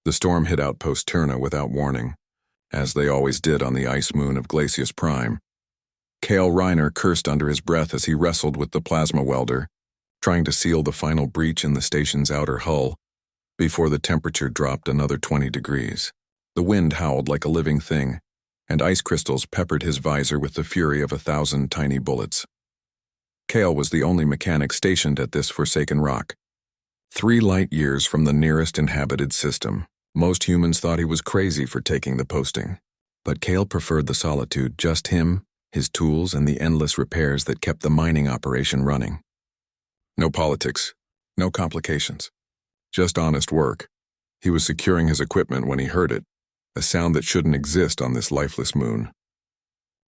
The storm hit Outpost Terna without warning, as they always did on the ice moon of Glacius Prime. Cale Reiner cursed under his breath as he wrestled with the plasma welder, trying to seal the final breach in the station's outer hull before the temperature dropped another 20 degrees. The wind howled like a living thing, and ice crystals peppered his visor with the fury of 1,000 tiny bullets. Cale was the only mechanic stationed at this forsaken rock, 3 light years from the nearest inhabited system. Most humans thought he was crazy for taking the posting, but Cale preferred the solitude, just him, his tools, and the endless repairs that kept the mining operation running. No politics, no complications, just honest work. He was securing his equipment when he heard it, a sound that shouldn't exist on this lifeless moon.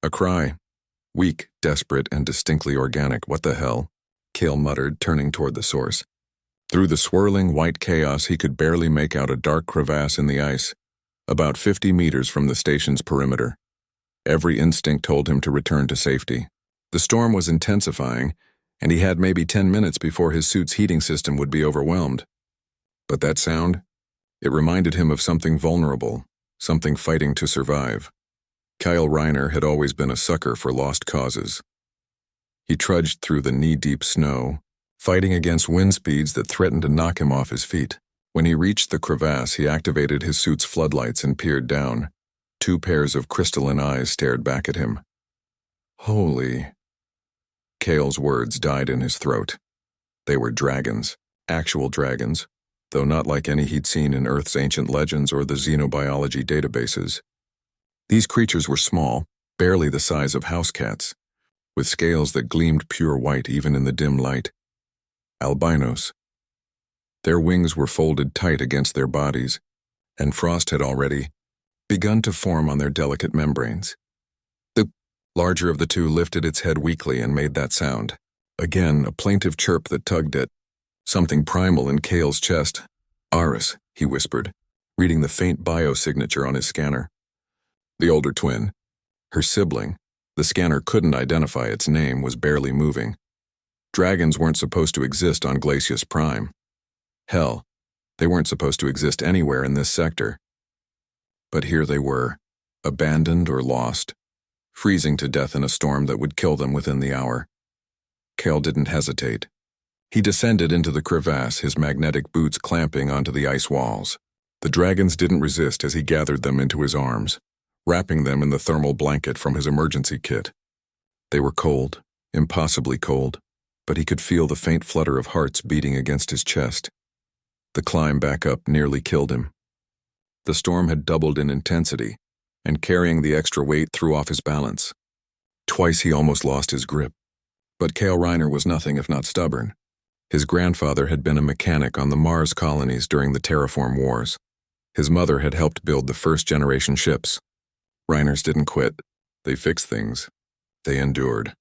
A cry, weak, desperate, and distinctly organic. "What the hell?" Cale muttered, turning toward the source. Through the swirling white chaos, he could barely make out a dark crevasse in the ice, about 50 meters from the station's perimeter. Every instinct told him to return to safety. The storm was intensifying, and he had maybe 10 minutes before his suit's heating system would be overwhelmed. But that sound, it reminded him of something vulnerable, something fighting to survive. Cale Reiner had always been a sucker for lost causes. He trudged through the knee-deep snow, fighting against wind speeds that threatened to knock him off his feet. When he reached the crevasse, he activated his suit's floodlights and peered down. 2 pairs of crystalline eyes stared back at him. Holy... Cale's words died in his throat. They were dragons, actual dragons, though not like any he'd seen in Earth's ancient legends or the xenobiology databases. These creatures were small, barely the size of house cats, with scales that gleamed pure white even in the dim light. Albinos. Their wings were folded tight against their bodies, and frost had already begun to form on their delicate membranes. The larger of the 2 lifted its head weakly and made that sound. Again, a plaintive chirp that tugged at something primal in Cale's chest. "Aris," he whispered, reading the faint biosignature on his scanner. The older twin, her sibling, the scanner couldn't identify its name, was barely moving. Dragons weren't supposed to exist on Glacius Prime. Hell, they weren't supposed to exist anywhere in this sector. But here they were, abandoned or lost, freezing to death in a storm that would kill them within the hour. Cale didn't hesitate. He descended into the crevasse, his magnetic boots clamping onto the ice walls. The dragons didn't resist as he gathered them into his arms, wrapping them in the thermal blanket from his emergency kit. They were cold, impossibly cold, but he could feel the faint flutter of hearts beating against his chest. The climb back up nearly killed him. The storm had doubled in intensity, and carrying the extra weight threw off his balance. Twice he almost lost his grip. But Cale Reiner was nothing if not stubborn. His grandfather had been a mechanic on the Mars colonies during the Terraform Wars. His mother had helped build the first-generation ships. Reiners didn't quit. They fixed things. They endured.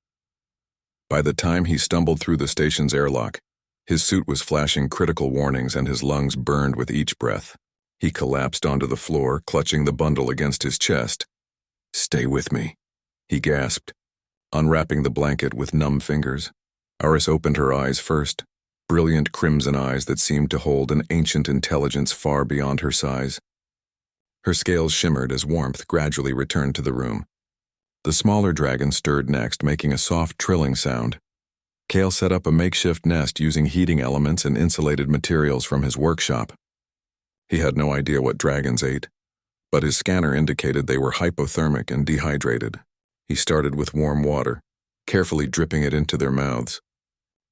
By the time he stumbled through the station's airlock, his suit was flashing critical warnings and his lungs burned with each breath. He collapsed onto the floor, clutching the bundle against his chest. "Stay with me," he gasped, unwrapping the blanket with numb fingers. Aris opened her eyes first, brilliant crimson eyes that seemed to hold an ancient intelligence far beyond her size. Her scales shimmered as warmth gradually returned to the room. The smaller dragon stirred next, making a soft trilling sound. Cale set up a makeshift nest using heating elements and insulated materials from his workshop. He had no idea what dragons ate, but his scanner indicated they were hypothermic and dehydrated. He started with warm water, carefully dripping it into their mouths.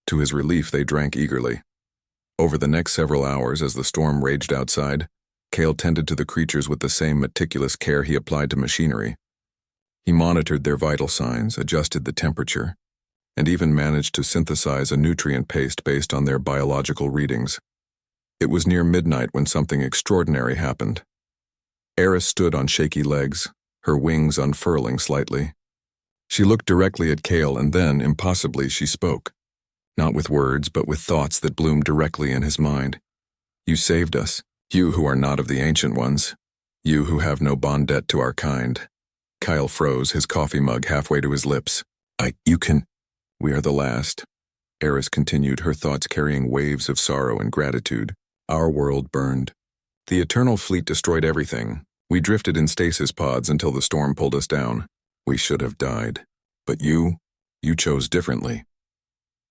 To his relief, they drank eagerly. Over the next several hours, as the storm raged outside, Cale tended to the creatures with the same meticulous care he applied to machinery. He monitored their vital signs, adjusted the temperature, and even managed to synthesize a nutrient paste based on their biological readings. It was near midnight when something extraordinary happened. Aris stood on shaky legs, her wings unfurling slightly. She looked directly at Cale and then, impossibly, she spoke. Not with words, but with thoughts that bloomed directly in his mind. "You saved us, you who are not of the Ancient Ones, you who have no bond debt to our kind." Kyle froze, his coffee mug halfway to his lips. You can... "We are the last," Aris continued, her thoughts carrying waves of sorrow and gratitude. "Our world burned. The Eternal Fleet destroyed everything. We drifted in stasis pods until the storm pulled us down. We should have died. But you chose differently.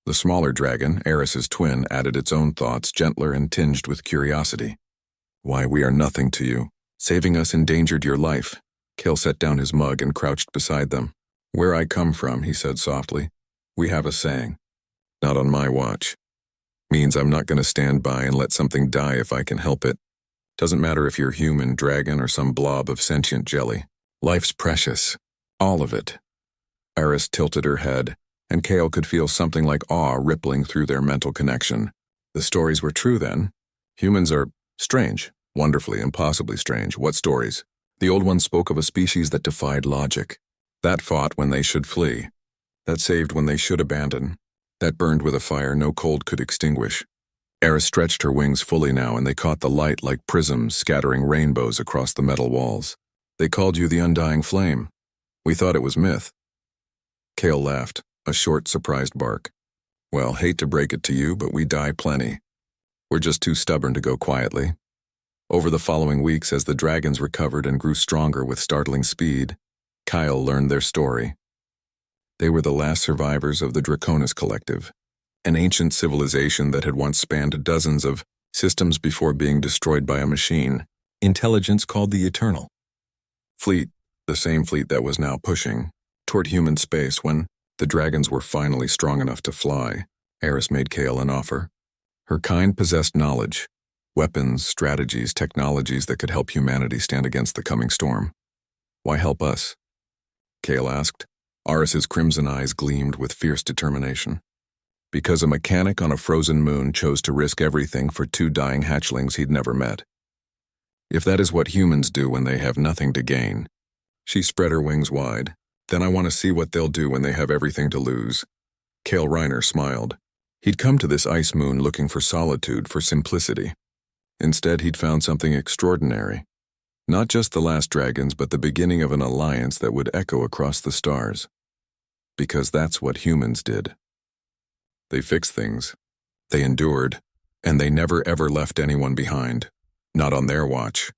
The smaller dragon, Eris's twin, added its own thoughts, gentler and tinged with curiosity. Why, we are nothing to you. Saving us endangered your life. Kale set down his mug and crouched beside them. Where I come from, he said softly, we have a saying. Not on my watch. Means I'm not going to stand by and let something die if I can help it. Doesn't matter if you're human, dragon, or some blob of sentient jelly. Life's precious. All of it. Eris tilted her head, and Kale could feel something like awe rippling through their mental connection. The stories were true then. Humans are strange, wonderfully, impossibly strange. What stories? The old ones spoke of a species that defied logic, that fought when they should flee, that saved when they should abandon, that burned with a fire no cold could extinguish. Eris stretched her wings fully now, and they caught the light like prisms scattering rainbows across the metal walls. They called you the Undying Flame. We thought it was myth. Kale laughed, a short, surprised bark. Well, hate to break it to you, but we die plenty. We're just too stubborn to go quietly. Over the following weeks, as the dragons recovered and grew stronger with startling speed, Kyle learned their story. They were the last survivors of the Draconis Collective, an ancient civilization that had once spanned dozens of systems before being destroyed by a machine, intelligence called the Eternal. Fleet, the same fleet that was now pushing toward human space when the dragons were finally strong enough to fly. Eris made Kale an offer. Her kind possessed knowledge, weapons, strategies, technologies that could help humanity stand against the coming storm. Why help us? Kale asked. Aris's crimson eyes gleamed with fierce determination. Because a mechanic on a frozen moon chose to risk everything for two dying hatchlings he'd never met. If that is what humans do when they have nothing to gain. She spread her wings wide. Then I want to see what they'll do when they have everything to lose. Kale Reiner smiled. He'd come to this ice moon looking for solitude, for simplicity. Instead, he'd found something extraordinary. Not just the last dragons, but the beginning of an alliance that would echo across the stars. Because that's what humans did. They fixed things. They endured. And they never ever left anyone behind. Not on their watch.